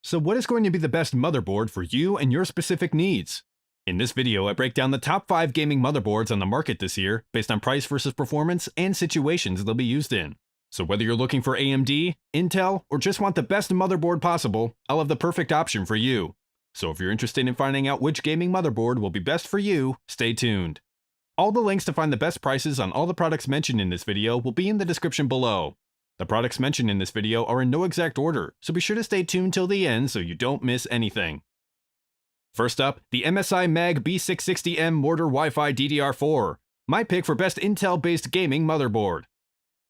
So what is going to be the best motherboard for you and your specific needs? In this video, I break down the top 5 gaming motherboards on the market this year based on price versus performance and situations they'll be used in. So whether you're looking for AMD, Intel, or just want the best motherboard possible, I'll have the perfect option for you. So if you're interested in finding out which gaming motherboard will be best for you, stay tuned. All the links to find the best prices on all the products mentioned in this video will be in the description below. The products mentioned in this video are in no exact order, so be sure to stay tuned till the end so you don't miss anything. First up, the MSI Mag B660M Mortar Wi-Fi DDR4, my pick for best Intel-based gaming motherboard.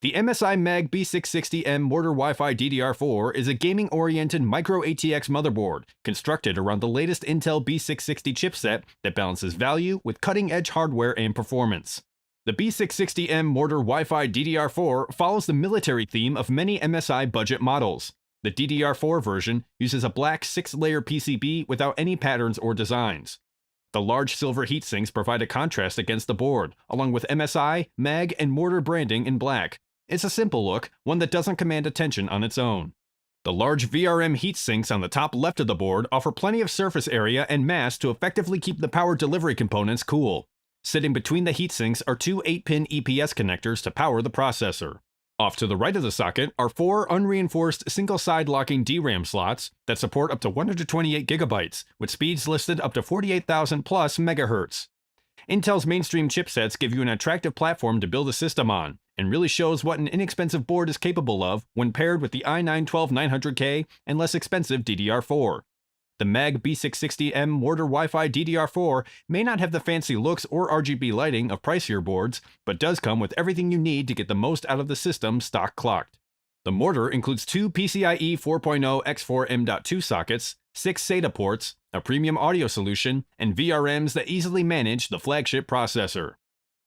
The MSI Mag B660M Mortar Wi-Fi DDR4 is a gaming-oriented micro ATX motherboard constructed around the latest Intel B660 chipset that balances value with cutting-edge hardware and performance. The B660M Mortar Wi-Fi DDR4 follows the military theme of many MSI budget models. The DDR4 version uses a black 6-layer PCB without any patterns or designs. The large silver heatsinks provide a contrast against the board, along with MSI, Mag, and Mortar branding in black. It's a simple look, one that doesn't command attention on its own. The large VRM heatsinks on the top left of the board offer plenty of surface area and mass to effectively keep the power delivery components cool. Sitting between the heatsinks are two 8-pin EPS connectors to power the processor. Off to the right of the socket are 4 unreinforced single-side locking DRAM slots that support up to 128 GB, with speeds listed up to 48,000 plus MHz. Intel's mainstream chipsets give you an attractive platform to build a system on, and really shows what an inexpensive board is capable of when paired with the i9-12900K and less expensive DDR4. The Mag B660M Mortar Wi-Fi DDR4 may not have the fancy looks or RGB lighting of pricier boards, but does come with everything you need to get the most out of the system stock clocked. The Mortar includes 2 PCIe 4.0 x4 M.2 sockets, 6 SATA ports, a premium audio solution, and VRMs that easily manage the flagship processor.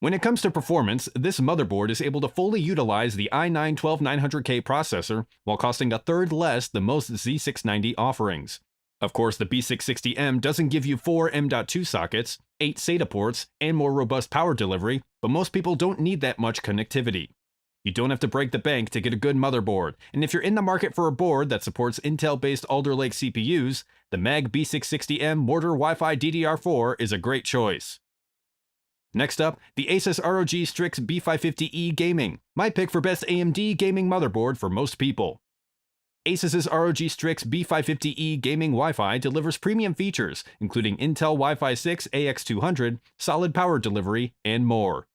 When it comes to performance, this motherboard is able to fully utilize the i9-12900K processor while costing a third less than most Z690 offerings. Of course, the B660M doesn't give you 4 M.2 sockets, 8 SATA ports, and more robust power delivery, but most people don't need that much connectivity. You don't have to break the bank to get a good motherboard, and if you're in the market for a board that supports Intel-based Alder Lake CPUs, the Mag B660M Mortar Wi-Fi DDR4 is a great choice. Next up, the Asus ROG Strix B550E Gaming, my pick for best AMD gaming motherboard for most people. Asus's ROG Strix B550E Gaming Wi-Fi delivers premium features, including Intel Wi-Fi 6 AX200, solid power delivery, and more.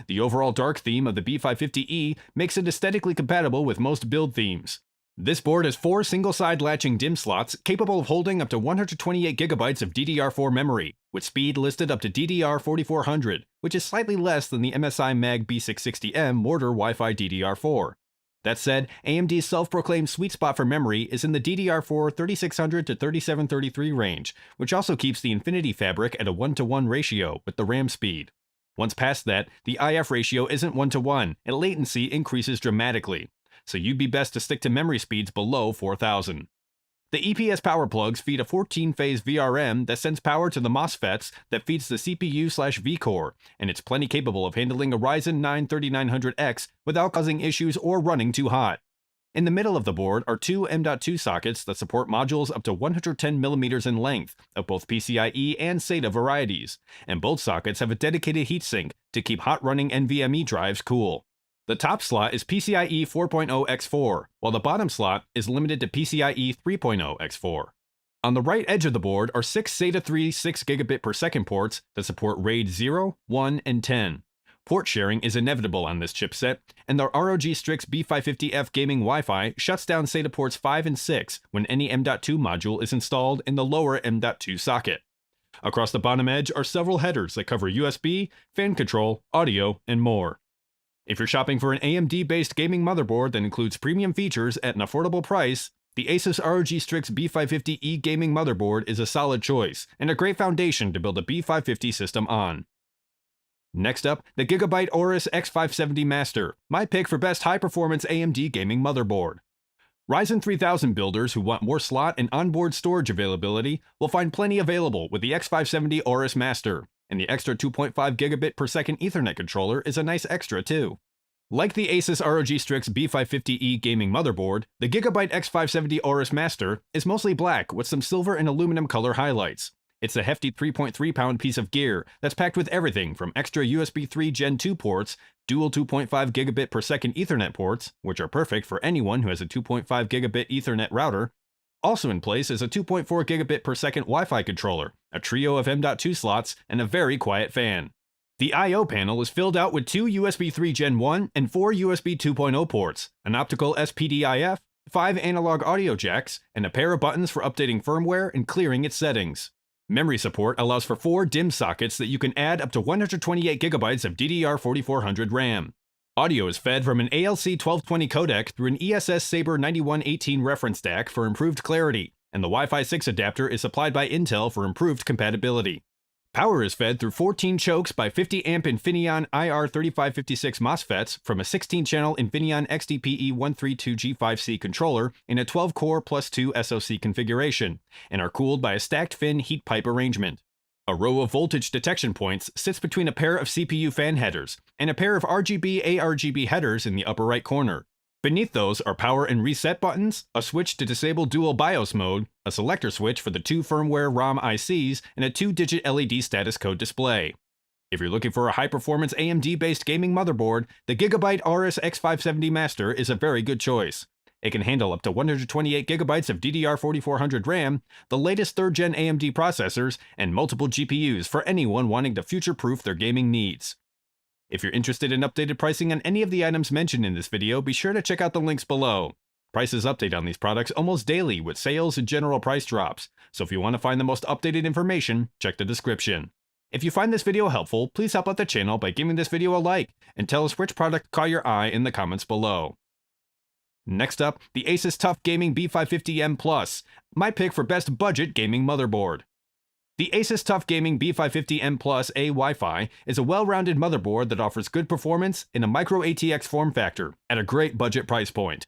The overall dark theme of the B550E makes it aesthetically compatible with most build themes. This board has 4 single-side latching DIMM slots capable of holding up to 128 GB of DDR4 memory, with speed listed up to DDR4400, which is slightly less than the MSI Mag B660M Mortar Wi-Fi DDR4. That said, AMD's self-proclaimed sweet spot for memory is in the DDR4 3600 to 3733 range, which also keeps the Infinity Fabric at a 1:1 ratio with the RAM speed. Once past that, the IF ratio isn't 1:1, and latency increases dramatically, so you'd be best to stick to memory speeds below 4000. The EPS power plugs feed a 14-phase VRM that sends power to the MOSFETs that feeds the CPU/vCore, and it's plenty capable of handling a Ryzen 9 3900X without causing issues or running too hot. In the middle of the board are 2 M.2 sockets that support modules up to 110mm in length of both PCIe and SATA varieties, and both sockets have a dedicated heatsink to keep hot-running NVMe drives cool. The top slot is PCIe 4.0 x4, while the bottom slot is limited to PCIe 3.0 x4. On the right edge of the board are 6 SATA 3 6GB per second ports that support RAID 0, 1, and 10. Port sharing is inevitable on this chipset, and the ROG Strix B550F Gaming Wi-Fi shuts down SATA ports 5 and 6 when any M.2 module is installed in the lower M.2 socket. Across the bottom edge are several headers that cover USB, fan control, audio, and more. If you're shopping for an AMD-based gaming motherboard that includes premium features at an affordable price, the Asus ROG Strix B550E Gaming Motherboard is a solid choice, and a great foundation to build a B550 system on. Next up, the Gigabyte Aorus X570 Master, my pick for best high-performance AMD gaming motherboard. Ryzen 3000 builders who want more slot and onboard storage availability will find plenty available with the X570 Aorus Master, and the extra 2.5 gigabit per second Ethernet controller is a nice extra too. Like the Asus ROG Strix B550E gaming motherboard, the Gigabyte X570 Aorus Master is mostly black with some silver and aluminum color highlights. It's a hefty 3.3-pound piece of gear that's packed with everything from extra USB 3 Gen 2 ports, dual 2.5 gigabit per second Ethernet ports, which are perfect for anyone who has a 2.5 gigabit Ethernet router. Also in place is a 2.4 gigabit per second Wi-Fi controller, a trio of M.2 slots, and a very quiet fan. The I/O panel is filled out with 2 USB 3 Gen 1 and 4 USB 2.0 ports, an optical SPDIF, 5 analog audio jacks, and a pair of buttons for updating firmware and clearing its settings. Memory support allows for 4 DIMM sockets that you can add up to 128 GB of DDR4400 RAM. Audio is fed from an ALC 1220 codec through an ESS Sabre 9118 reference DAC for improved clarity, and the Wi-Fi 6 adapter is supplied by Intel for improved compatibility. Power is fed through 14 chokes by 50 amp Infineon IR3556 MOSFETs from a 16-channel Infineon XDPE132G5C controller in a 12-core plus 2 SoC configuration, and are cooled by a stacked fin heat pipe arrangement. A row of voltage detection points sits between a pair of CPU fan headers and a pair of RGB ARGB headers in the upper right corner. Beneath those are power and reset buttons, a switch to disable dual BIOS mode, a selector switch for the 2 firmware ROM ICs, and a 2-digit LED status code display. If you're looking for a high-performance AMD-based gaming motherboard, the Gigabyte Aorus X570 Master is a very good choice. It can handle up to 128 GB of DDR4400 RAM, the latest 3rd-gen AMD processors, and multiple GPUs for anyone wanting to future-proof their gaming needs. If you're interested in updated pricing on any of the items mentioned in this video, be sure to check out the links below. Prices update on these products almost daily with sales and general price drops, so if you want to find the most updated information, check the description. If you find this video helpful, please help out the channel by giving this video a like, and tell us which product caught your eye in the comments below. Next up, the Asus TUF Gaming B550M Plus, my pick for best budget gaming motherboard. The Asus TUF Gaming B550M Plus A Wi-Fi is a well-rounded motherboard that offers good performance in a micro ATX form factor at a great budget price point.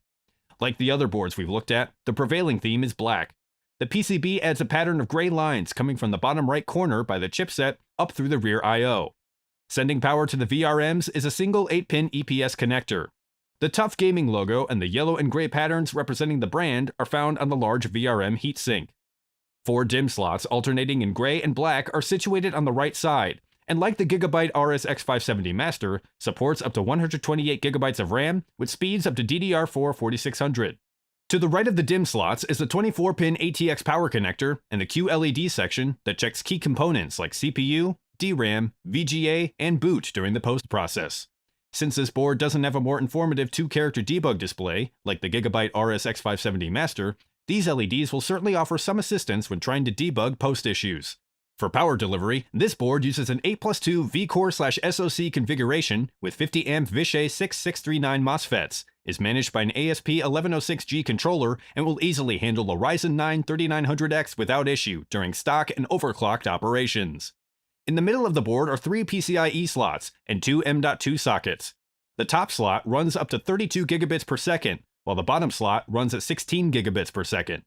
Like the other boards we've looked at, the prevailing theme is black. The PCB adds a pattern of gray lines coming from the bottom right corner by the chipset up through the rear I/O. Sending power to the VRMs is a single 8-pin EPS connector. The TUF Gaming logo and the yellow and gray patterns representing the brand are found on the large VRM heatsink. 4 DIMM slots alternating in gray and black are situated on the right side, and like the Gigabyte Aorus X570 Master, supports up to 128 GB of RAM with speeds up to DDR4 4600. To the right of the DIMM slots is the 24-pin ATX power connector and the QLED section that checks key components like CPU, DRAM, VGA, and boot during the post process. Since this board doesn't have a more informative 2-character debug display, like the Gigabyte Aorus X570 Master, these LEDs will certainly offer some assistance when trying to debug post issues. For power delivery, this board uses an 8+2 vCore/SoC configuration with 50 amp Vishay 6639 MOSFETs, is managed by an ASP1106G controller, and will easily handle a Ryzen 9 3900X without issue during stock and overclocked operations. In the middle of the board are 3 PCIe slots and 2 M.2 sockets. The top slot runs up to 32 gigabits per second, while the bottom slot runs at 16 gigabits per second.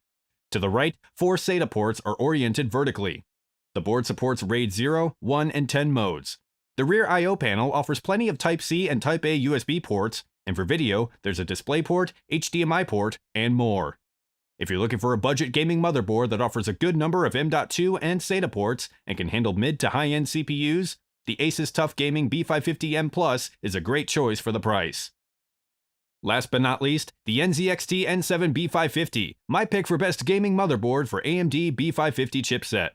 To the right, 4 SATA ports are oriented vertically. The board supports RAID 0, 1, and 10 modes. The rear I/O panel offers plenty of Type-C and Type-A USB ports, and for video, there's a DisplayPort, HDMI port, and more. If you're looking for a budget gaming motherboard that offers a good number of M.2 and SATA ports and can handle mid to high-end CPUs, the Asus TUF Gaming B550M Plus is a great choice for the price. Last but not least, the NZXT N7 B550, my pick for best gaming motherboard for AMD B550 chipset.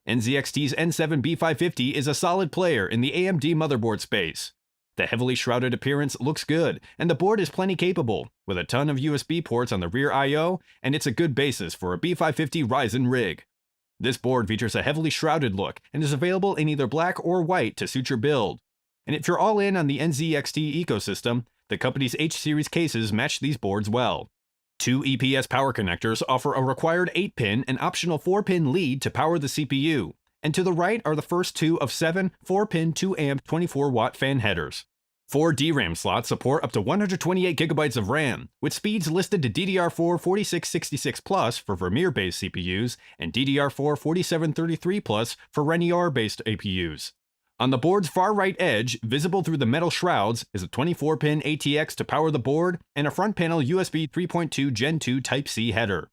NZXT's N7 B550 is a solid player in the AMD motherboard space. The heavily shrouded appearance looks good, and the board is plenty capable, with a ton of USB ports on the rear I/O, and it's a good basis for a B550 Ryzen rig. This board features a heavily shrouded look, and is available in either black or white to suit your build. And if you're all in on the NZXT ecosystem, the company's H-series cases match these boards well. 2 EPS power connectors offer a required 8-pin and optional 4-pin lead to power the CPU, and to the right are the first 2 of 7 4-pin 2-amp 24-watt fan headers. 4 DRAM slots support up to 128 GB of RAM, with speeds listed to DDR4 4666 Plus for Vermeer-based CPUs and DDR4 4733 Plus for Renier-based APUs. On the board's far right edge, visible through the metal shrouds, is a 24-pin ATX to power the board and a front panel USB 3.2 Gen 2 Type-C header.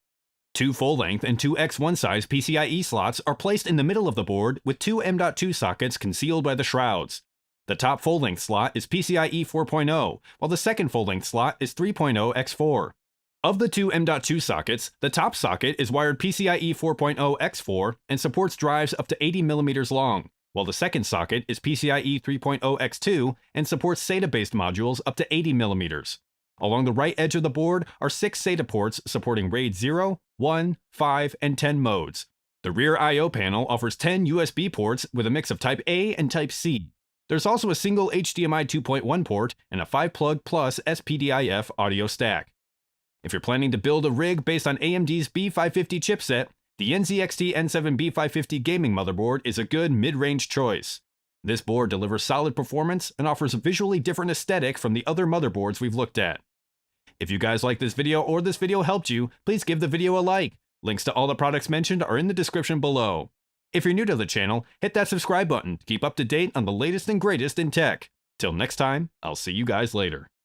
2 full-length and 2 X1 size PCIe slots are placed in the middle of the board with 2 M.2 sockets concealed by the shrouds. The top full-length slot is PCIe 4.0, while the second full-length slot is 3.0 X4. Of the 2 M.2 sockets, the top socket is wired PCIe 4.0 X4 and supports drives up to 80mm long, while the second socket is PCIe 3.0 X2 and supports SATA-based modules up to 80mm. Along the right edge of the board are 6 SATA ports supporting RAID 0, 1, 5, and 10 modes. The rear I/O panel offers 10 USB ports with a mix of Type A and Type C. There's also a single HDMI 2.1 port and a 5-plug plus SPDIF audio stack. If you're planning to build a rig based on AMD's B550 chipset, the NZXT N7 B550 gaming motherboard is a good mid-range choice. This board delivers solid performance and offers a visually different aesthetic from the other motherboards we've looked at. If you guys like this video or this video helped you, please give the video a like. Links to all the products mentioned are in the description below. If you're new to the channel, hit that subscribe button to keep up to date on the latest and greatest in tech. Till next time, I'll see you guys later.